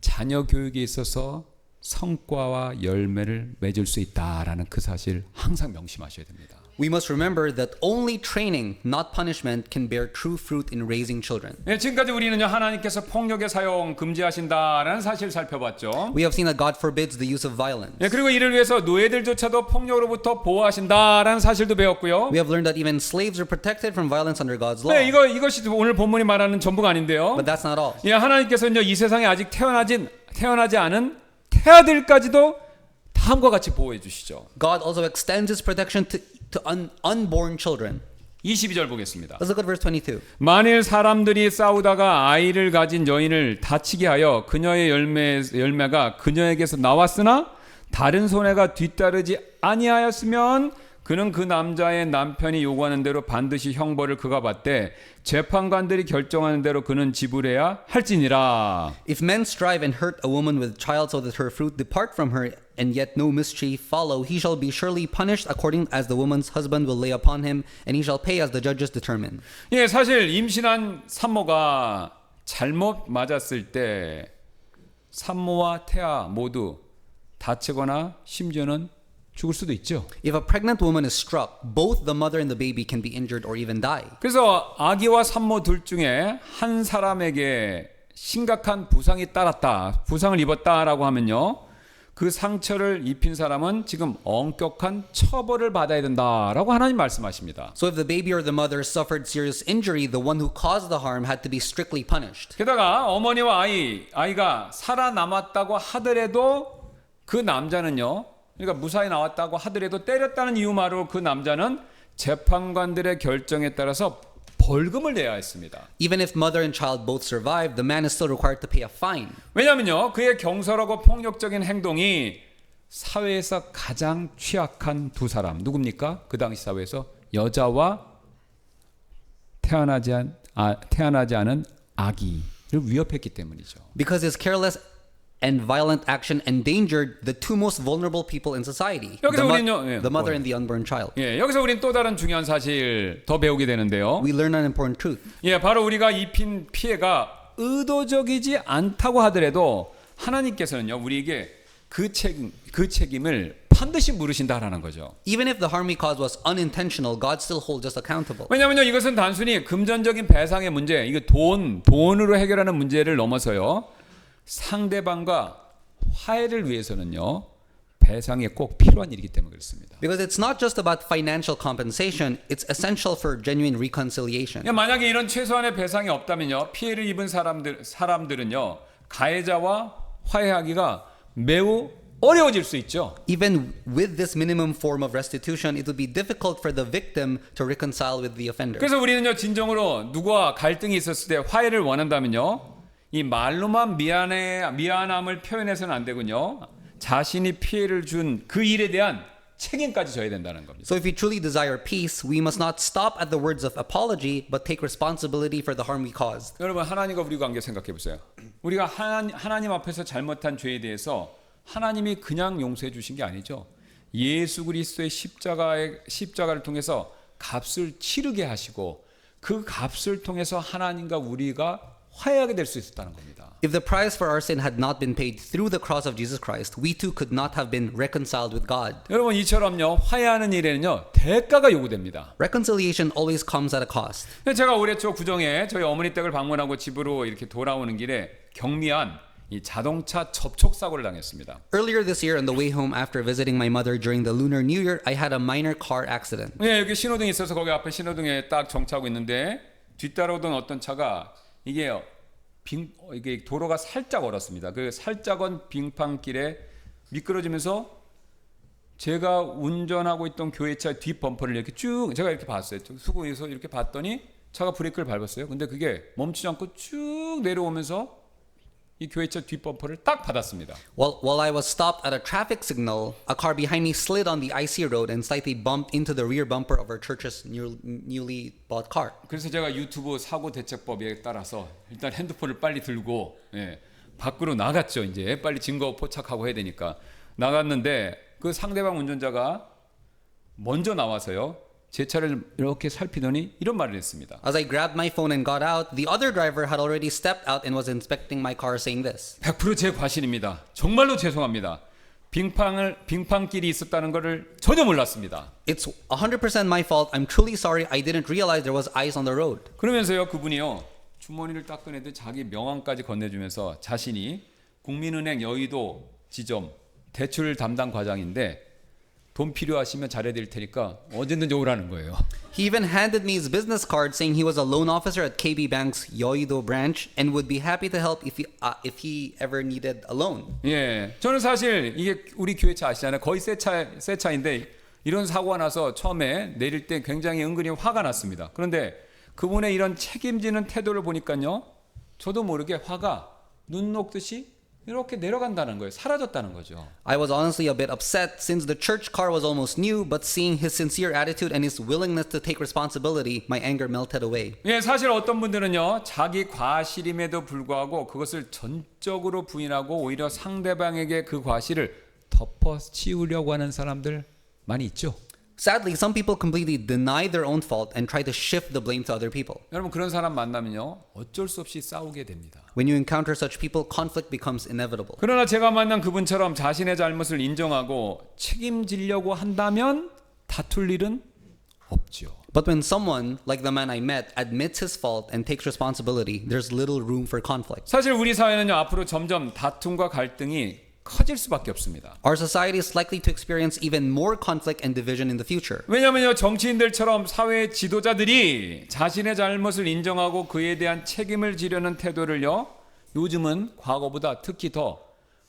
S1: 자녀 교육에 있어서 성과와 열매를 맺을 수 있다라는 그 사실 항상 명심하셔야 됩니다.
S2: We must remember that only training, not punishment, can bear true fruit in raising children.
S1: 예, 지금까지 우리는요 하나님께서 폭력의 사용 금지하신다라는 사실을 살펴봤죠.
S2: We have seen that God forbids the use of violence.
S1: 예, 그리고 이를 위해서 노예들조차도 폭력으로부터 보호하신다라는 사실도 배웠고요.
S2: We have learned that even slaves are protected from violence under God's law.
S1: 네, 이것이 오늘 본문이 말하는 전부가 아닌데요.
S2: But that's not all.
S1: 예, 하나님께서는요 이 세상에 아직 태어나지 않은 태아들까지도 다음과 같이 보호해 주시죠.
S2: God also extends His protection to unborn children.
S1: 22절 보겠습니다.
S2: Let's look at verse 22.
S1: 만일 사람들이 싸우다가 아이를 가진 여인을 다치게 하여 그녀의 열매가 그녀에게서 나왔으나 다른 손해가 뒤따르지 아니하였으면 그는 그 남자의 남편이 요구하는 대로 반드시 형벌을 그가 받되 재판관들이 결정하는 대로 그는 지불해야 할지니라.
S2: If men strive and hurt a woman with child so that her fruit depart from her, and yet no mischief follow, he shall be surely punished according as the woman's husband will lay upon him, and he shall pay as the judges determine.
S1: 예, 사실 임신한 산모가 잘못 맞았을 때 산모와 태아 모두 다치거나 심지어는 죽을 수도 있죠.
S2: If a pregnant woman is struck, both the mother and the baby can be injured or even die.
S1: 그래서 아기와 산모 둘 중에 한 사람에게 심각한 부상이 따랐다, 부상을 입었다라고 하면요, 그 상처를 입힌 사람은 지금 엄격한 처벌을 받아야 된다라고 하나님 말씀하십니다.
S2: So if the baby or the mother suffered serious injury, the one who caused the harm had to be strictly punished.
S1: 게다가 어머니와 아이가 살아남았다고 하더라도 그 남자는요, 그러니까 무사히 나왔다고 하더라도 때렸다는 이유만으로 그 남자는 재판관들의 결정에 따라서 벌금을 내야 했습니다.
S2: Even if mother and child both survived, the man is still required to pay a fine.
S1: 왜냐하면요, 그의 경솔하고 폭력적인 행동이 사회에서 가장 취약한 두 사람, 누굽니까? 그 당시 사회에서 여자와 태어나지 않은 아기를 위협했기 때문이죠.
S2: Because his careless and violent action endangered the two most vulnerable people in society,
S1: 여기서 우리는요, 예,
S2: the mother and the unborn child.
S1: 예, 여기서 우리는 또 다른 중요한 사실 더 배우게 되는데요.
S2: We learn an important truth.
S1: 예, 바로 우리가 입힌 피해가 의도적이지 않다고 하더라도 하나님께서는요, 우리에게 그 책임을 반드시 물으신다라는 거죠.
S2: Even if the harm we caused was unintentional, God still holds us accountable.
S1: 왜냐하면요, 이것은 단순히 금전적인 배상의 문제, 이거 돈으로 해결하는 문제를 넘어서요, 상대방과 화해를 위해서는요, 배상이 꼭 필요한 일이기 때문에 그렇습니다.
S2: Because it's not just about financial compensation, it's essential for genuine reconciliation.
S1: 만약에 이런 최소한의 배상이 없다면요, 피해를 입은 사람들은요, 가해자와 화해하기가 매우 어려워질 수 있죠.
S2: Even with this minimum form of restitution, it would be difficult for the victim to reconcile with the offender.
S1: 그래서 우리는요, 진정으로 누구와 갈등이 있었을 때 화해를 원한다면요, 이 말로만 미안함을 표현해서는 안 되군요. 자신이 피해를 준 그 일에 대한 책임까지 져야 된다는 겁니다.
S2: So if we truly desire peace, we must not stop at the words of apology, but take responsibility for the harm we caused.
S1: 여러분, 하나님과 우리 관계 생각해 보세요. 우리가 하나님 앞에서 잘못한 죄에 대해서 하나님이 그냥 용서해 주신 게 아니죠. 예수 그리스도의 십자가를 통해서 값을 치르게 하시고 그 값을 통해서 하나님과 우리가 화해하게 될 수 있었다는 겁니다.
S2: If the price for our sin had not been paid through the cross of Jesus Christ, we too could not have been reconciled with God.
S1: 여러분, 이처럼요, 화해하는 일에는요, 대가가 요구됩니다.
S2: Reconciliation always comes at a cost.
S1: 제가 올해 초 구정에 저희 어머니 댁을 방문하고 집으로 이렇게 돌아오는 길에 경미한 이 자동차 접촉 사고를 당했습니다.
S2: Earlier this year, on the way home after visiting my mother during the Lunar New Year, I had a minor car accident.
S1: 예, 여기 신호등이 있어서 거기 앞에 신호등에 딱 정차하고 있는데 뒤따라오던 어떤 차가 이게 도로가 살짝 얼었습니다. 그 살짝 얼은 빙판길에 미끄러지면서 제가 운전하고 있던 교회차 뒷 범퍼를 이렇게 쭉 제가 이렇게 봤어요. 수고해서 이렇게 봤더니 차가 브레이크를 밟았어요. 근데 그게 멈추지 않고 쭉 내려오면서 이 교회차 뒷범퍼를 딱 받았습니다.
S2: While I was stopped at a traffic signal, a car behind me slid on the icy road and slightly bumped into the rear bumper of our church's newly bought car.
S1: 그래서 제가 유튜브 사고 대책법에 따라서 일단 핸드폰을 빨리 들고 밖으로 나갔죠. 이제 빨리 증거 포착하고 해야 되니까 나갔는데 그 상대방 운전자가 먼저 나와서요, 제 차를 이렇게 살피더니 이런 말을 했습니다.
S2: As I grabbed my phone and got out, the other driver had already stepped out and was inspecting my car, saying this.
S1: 100% 제 과실입니다. 정말로 죄송합니다. 빙판길이 있었다는 것을 전혀 몰랐습니다.
S2: It's 100% my fault. I'm truly sorry. I didn't realize there was ice on the road.
S1: 그러면서요, 그분이요, 주머니를 딱 꺼내도 자기 명함까지 건네주면서 자신이 국민은행 여의도 지점 대출 담당 과장인데 돈 필요하시면 잘해드릴 테니까 언제든지 오라는 거예요.
S2: He even handed me his business card saying he was a loan officer at KB Bank's Yeouido branch and would be happy to help if he ever needed a loan.
S1: 예, 저는 사실 이게 우리 교회 차 아시잖아요. 거의 새 차인데 이런 사고가 나서 처음에 내릴 때 굉장히 은근히 화가 났습니다. 그런데 그분의 이런 책임지는 태도를 보니까요, 저도 모르게 화가 눈 녹듯이 이렇게 내려간다는 거예요. 사라졌다는 거죠.
S2: I was honestly a bit upset since the church car was almost new, but seeing his sincere attitude and his willingness to take responsibility, my anger melted away.
S1: 예, 사실 어떤 분들은요, 자기 과실임에도 불구하고 그것을 전적으로 부인하고 오히려 상대방에게 그 과실을 덮어씌우려고 하는 사람들 많이 있죠.
S2: Sadly, some people completely deny their own fault and try to shift the blame to other people.
S1: 여러분 그런 사람 만나면요, 어쩔 수 없이 싸우게 됩니다.
S2: When you encounter such people, conflict becomes inevitable.
S1: 그러나 제가 만난 그분처럼 자신의 잘못을 인정하고 책임지려고 한다면 다툴 일은 없죠.
S2: But when someone, like the man I met, admits his fault and takes responsibility, there's little room for conflict.
S1: 사실 우리 사회는요, 앞으로 점점 다툼과 갈등이 커질 수밖에 없습니다.
S2: Our society is likely to experience even more conflict and division in the future.
S1: 왜냐하면요, 정치인들처럼 사회 지도자들이 자신의 잘못을 인정하고 그에 대한 책임을 지려는 태도를요, 요즘은 과거보다 특히 더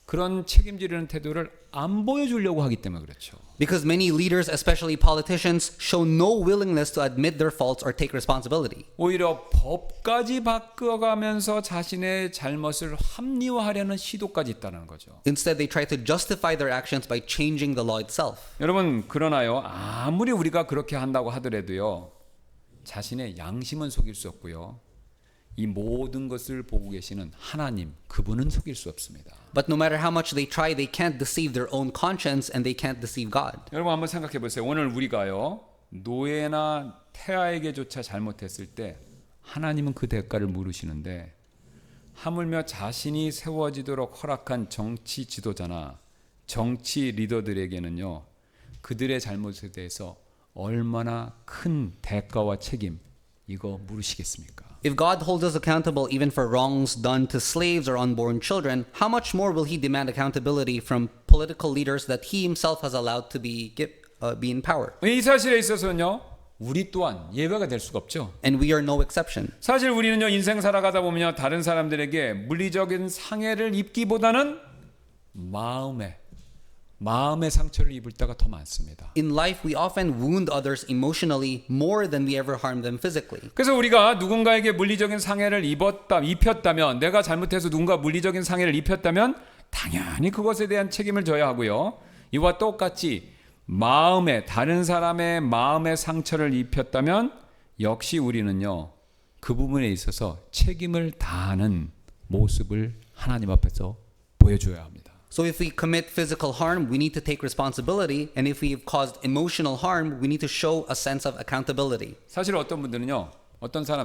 S1: 그런 책임지려는 태도를 안 보여주려고 하기 때문에 그렇죠.
S2: Because many leaders, especially politicians, show no willingness to admit their faults or take responsibility.
S1: 오히려 법까지 바꿔가면서 자신의 잘못을 합리화하려는 시도까지 있다는 거죠.
S2: Instead, they try to justify their actions by changing the law itself.
S1: 여러분 그러나요, 아무리 우리가 그렇게 한다고 하더라도요, 자신의 양심은 속일 수 없고요, 이 모든 것을 보고 계시는 하나님, 그분은 속일 수 없습니다.
S2: But no matter how much they try, they can't deceive their own conscience and they can't deceive God.
S1: 여러분 한번 생각해 보세요. 오늘 우리가요, 노예나 태아에게조차 잘못했을 때 하나님은 그 대가를 물으시는데, 하물며 자신이 세워지도록 허락한 정치 지도자나 정치 리더들에게는요, 그들의 잘못에 대해서 얼마나 큰 대가와 책임, 이거 물으시겠습니까?
S2: If God holds us accountable even for wrongs done to slaves or unborn children, how much more will He demand accountability from political leaders that He Himself has allowed to be in power?
S1: 이 사실에 있어서는요, 우리 또한 예외가 될 수가 없죠.
S2: And we are no exception.
S1: 사실 우리는요, 인생 살아가다 보면요, 다른 사람들에게 물리적인 상해를 입기보다는 마음의 상처를 입을 때가 더 많습니다.
S2: In life, we often wound others emotionally more than we ever harm them physically.
S1: 그래서 우리가 누군가에게 물리적인 상해를 입혔다면, 내가 잘못해서 누군가 물리적인 상해를 입혔다면 당연히 그것에 대한 책임을 져야 하고요, 이와 똑같이 다른 사람의 마음의 상처를 입혔다면 역시 우리는요, 그 부분에 있어서 책임을 다하는 모습을 하나님 앞에서 보여줘야 합니다.
S2: So if we commit physical harm, we need to take responsibility. And if we've caused emotional harm, we need to show a sense of accountability.
S1: 사실 어떤 분들은요,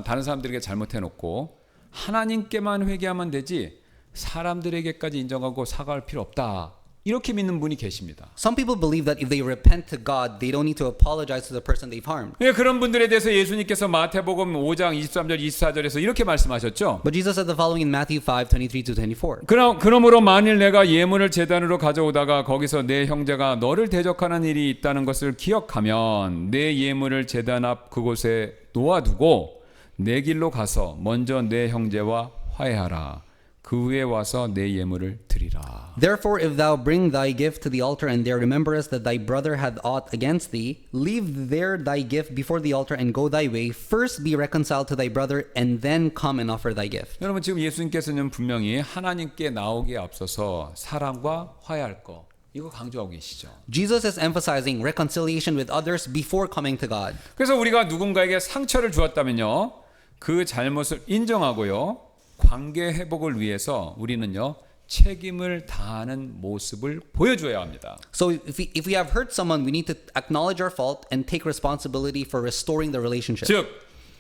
S1: 다른 사람들에게 잘못해놓고 하나님께만 회개하면 되지 사람들에게까지 인정하고 사과할 필요 없다, 이렇게 믿는 분이 계십니다.
S2: Some people believe that if they repent to God, they don't need to apologize to the person they've harmed.
S1: 예, 그런 분들에 대해서 예수님께서 마태복음 5장 23절 24절에서 이렇게 말씀하셨죠.
S2: But Jesus said the following in Matthew 5:23-24.
S1: 그러므로 만일 내가 예물을 제단으로 가져오다가 거기서 내 형제가 너를 대적하는 일이 있다는 것을 기억하면 내 예물을 제단 앞 그곳에 놓아두고 내 길로 가서 먼저 내 형제와 화해하라. 그 후에 와서 내 예물을 드리라.
S2: Therefore, if thou bring thy gift to the altar and there rememberest that thy brother hath aught against thee, leave there thy gift before the altar and go thy way. First be reconciled to thy brother and then come and offer thy gift.
S1: 여러분 지금 예수님께서는 분명히 하나님께 나오기에 앞서서 사랑과 화해할 거, 이거 강조하고 계시죠.
S2: Jesus is emphasizing reconciliation with others before coming to God.
S1: 그래서 우리가 누군가에게 상처를 주었다면요, 그 잘못을 인정하고요, 관계 회복을 위해서 우리는요, 책임을 다하는 모습을 보여줘야 합니다.
S2: So if we have hurt someone, we need to acknowledge our fault and take responsibility for restoring the relationship.
S1: 즉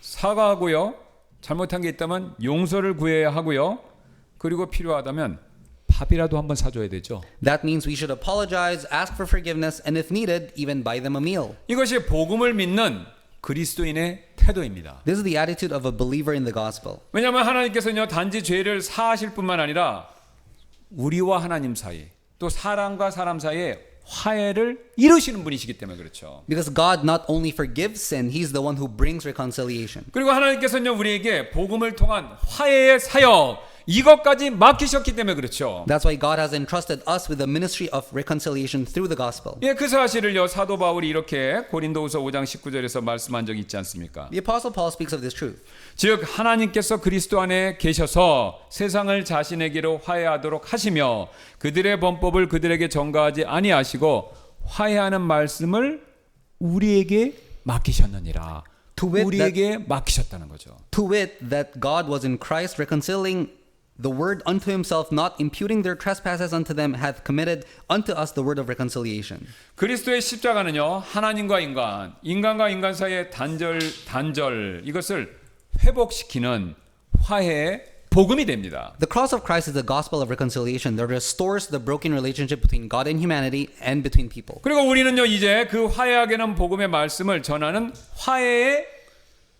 S1: 사과하고요, 잘못한 게 있다면 용서를 구해야 하고요, 그리고 필요하다면 밥이라도 한번 사줘야 되죠.
S2: That means we should apologize, ask for forgiveness, and if needed, even buy them a meal.
S1: 이것이 복음을 믿는 그리스도인의 태도입니다.
S2: This is the attitude of a believer in the gospel.
S1: 왜냐하면 하나님께서는요, 단지 죄를 사하실 뿐만 아니라 우리와 하나님 사이, 또 사람과 사람 사이에 화해를 이루시는 분이시기 때문에 그렇죠.
S2: Because God not only forgives sin, He's the one who brings reconciliation.
S1: 그리고 하나님께서는요, 우리에게 복음을 통한 화해의 사역, 이것까지 맡기셨기 때문에 그렇죠.
S2: That's why God has entrusted us with the ministry of reconciliation through the gospel.
S1: 예, 그 사실을요 사도 바울이 이렇게 고린도후서 5장 19절에서 말씀한 적이 있지 않습니까?
S2: The Apostle Paul speaks of this truth.
S1: 즉 하나님께서 그리스도 안에 계셔서 세상을 자신에게로 화해하도록 하시며 그들의 범법을 그들에게 전가하지 아니하시고 화해하는 말씀을 우리에게 맡기셨느니라.
S2: To wit,
S1: 우리에게 맡기셨다는 거죠.
S2: To wit, that God was in Christ reconciling the word unto himself, not imputing their trespasses unto them, hath committed unto us the word of reconciliation.
S1: 그리스도의 십자가는요 하나님과 인간과 인간 사이의 단절 이것을 회복시키는 화해의 복음이 됩니다.
S2: The cross of Christ is the gospel of reconciliation that restores the broken relationship between God and humanity and between people.
S1: 그리고 우리는요 이제 그 화해하게 하는 복음의 말씀을 전하는 화해의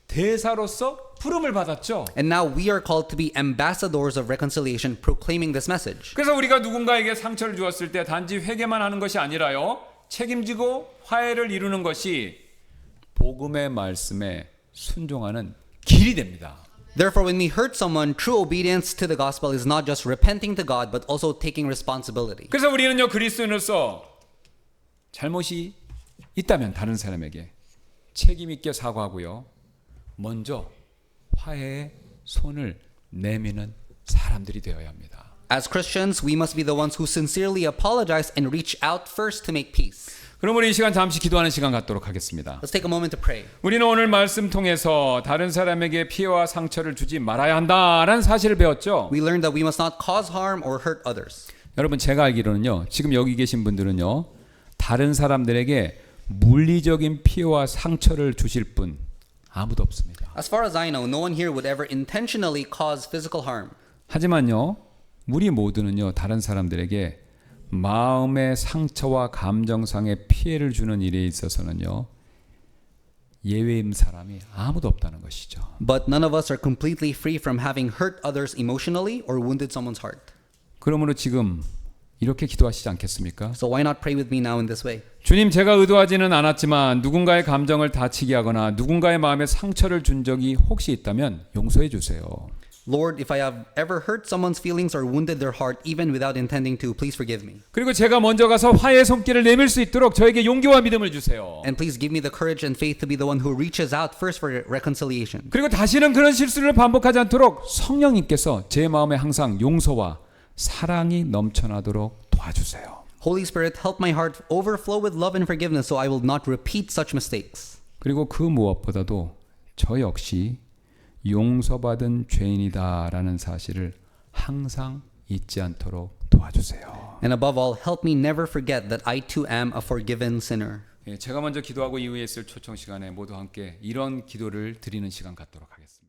S1: 대사로서 부름을 받았죠.
S2: And now we are called to be ambassadors of reconciliation, proclaiming this message.
S1: 그래서 우리가 누군가에게 상처를 주었을 때 단지 회개만 하는 것이 아니라요 책임지고 화해를 이루는 것이 복음의 말씀에 순종하는 길이 됩니다.
S2: Therefore, when we hurt someone, true obedience to the gospel is not just repenting to God, but also taking responsibility.
S1: 그래서 우리는요 그리스도인으로서 잘못이 있다면 다른 사람에게 책임 있게 사과하고요 먼저 화해의 손을 내미는 사람들이 되어야 합니다.
S2: As Christians, we must be the ones who sincerely apologize and reach out first to make peace.
S1: 그럼 우리 이 시간 잠시 기도하는 시간 갖도록 하겠습니다.
S2: Let's take a moment to pray.
S1: 우리는 오늘 말씀 통해서 다른 사람에게 피해와 상처를 주지 말아야 한다라는 사실을 배웠죠.
S2: We learned that we must not cause harm or hurt others.
S1: 여러분 제가 알기로는요. 지금 여기 계신 분들은요. 다른 사람들에게 물리적인 피해와 상처를 주실 분 아무도 없습니다.
S2: As far as I know, no one here would ever intentionally cause physical harm.
S1: 하지만요. 우리 모두는요. 다른 사람들에게 마음의 상처와 감정상의 피해를 주는 일에 있어서는요. 예외인 사람이 아무도 없다는 것이죠.
S2: But none of us are completely free from having hurt others emotionally or wounded someone's heart.
S1: 그러므로 지금 이렇게 기도하시지 않겠습니까?
S2: So why not pray with me now in this way?
S1: 주님, 제가 의도하지는 않았지만 누군가의 감정을 다치게 하거나 누군가의 마음에 상처를 준 적이 혹시 있다면 용서해 주세요.
S2: Lord, if I have ever hurt someone's feelings or wounded their heart even without intending to, please forgive me.
S1: 그리고 제가 먼저 가서 화해의 손길을 내밀 수 있도록 저에게 용기와 믿음을 주세요.
S2: And please give me the courage and faith to be the one who reaches out first for reconciliation.
S1: 그리고 다시는 그런 실수를 반복하지 않도록 성령님께서 제 마음에 항상 용서와 사랑이 넘쳐나도록 도와주세요.
S2: Holy Spirit, help my heart overflow with love and forgiveness so I will not repeat such mistakes.
S1: 그리고 그 무엇보다도 저 역시 용서받은 죄인이다라는 사실을 항상 잊지 않도록 도와주세요.
S2: And above all, help me never forget that I too am a forgiven sinner.
S1: 제가 먼저 기도하고 이후에 있을 초청 시간에 모두 함께 이런 기도를 드리는 시간 갖도록 하겠습니다.